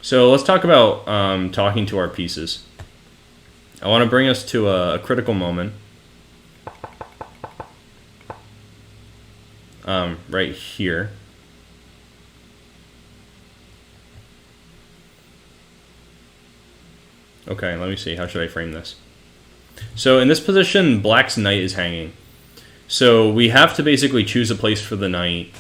So let's talk about talking to our pieces. I want to bring us to a critical moment. Right here. Okay, let me see. How should I frame this? So in this position, black's knight is hanging. So we have to basically choose a place for the knight,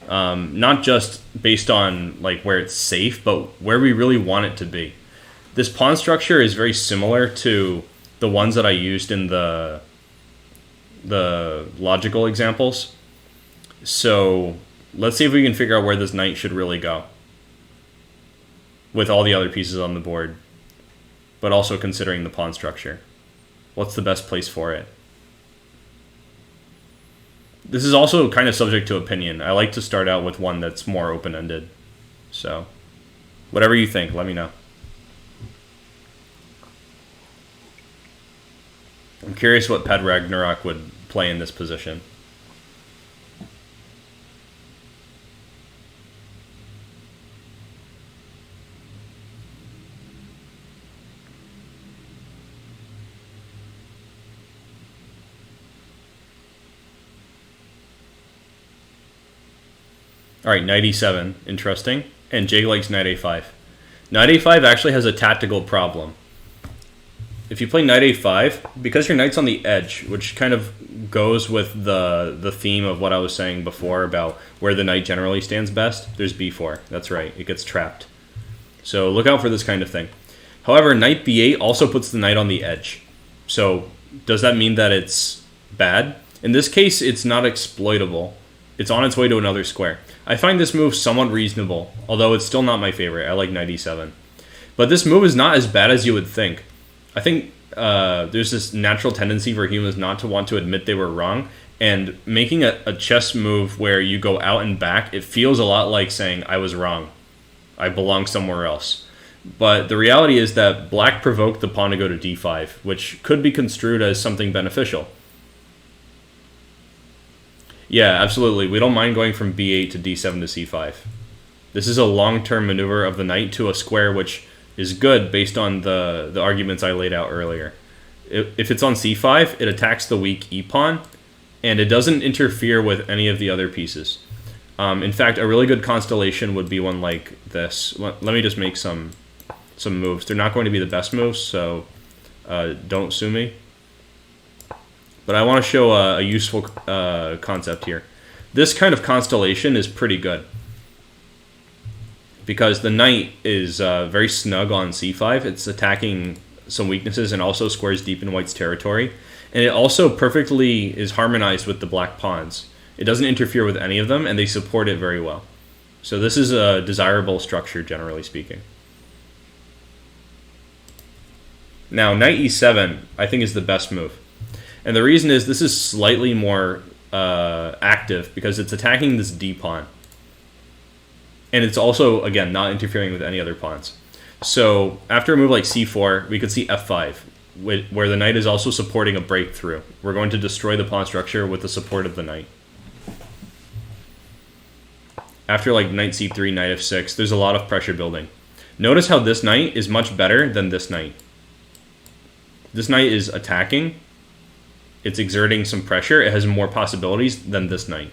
not just based on like where it's safe, but where we really want it to be. This pawn structure is very similar to the ones that I used in the logical examples. So let's see if we can figure out where this knight should really go with all the other pieces on the board, but also considering the pawn structure. What's the best place for it? This is also kind of subject to opinion. I like to start out with one that's more open-ended. So, whatever you think, let me know. I'm curious what Ped Ragnarok would play in this position. Alright, knight e7. Interesting. And Jake likes knight a5. Knight a5 actually has a tactical problem. If you play knight a5, because your knight's on the edge, which kind of goes with the theme of what I was saying before about where the knight generally stands best, there's b4. That's right, it gets trapped. So look out for this kind of thing. However, knight b8 also puts the knight on the edge. So does that mean that it's bad? In this case, it's not exploitable. It's on its way to another square. I find this move somewhat reasonable, although it's still not my favorite. I like knight e7. But this move is not as bad as you would think. I think there's this natural tendency for humans not to want to admit they were wrong, and making a chess move where you go out and back, it feels a lot like saying, I was wrong. I belong somewhere else. But the reality is that black provoked the pawn to go to d5, which could be construed as something beneficial. Yeah, absolutely. We don't mind going from b8 to d7 to c5. This is a long-term maneuver of the knight to a square, which is good based on the arguments I laid out earlier. If it's on c5, it attacks the weak e-pawn, and it doesn't interfere with any of the other pieces. In fact, a really good constellation would be one like this. Let me just make some moves. They're not going to be the best moves, so don't sue me. But I want to show a useful concept here. This kind of constellation is pretty good, because the knight is very snug on c5. It's attacking some weaknesses and also squares deep in white's territory. And it also perfectly is harmonized with the black pawns. It doesn't interfere with any of them, and they support it very well. So this is a desirable structure, generally speaking. Now, knight e7, I think, is the best move. And the reason is this is slightly more active because it's attacking this d-pawn. And it's also, again, not interfering with any other pawns. So after a move like c4, we could see f5, where the knight is also supporting a breakthrough. We're going to destroy the pawn structure with the support of the knight. After like knight c3, knight f6, there's a lot of pressure building. Notice how this knight is much better than this knight. This knight is attacking. It's exerting some pressure. It has more possibilities than this knight.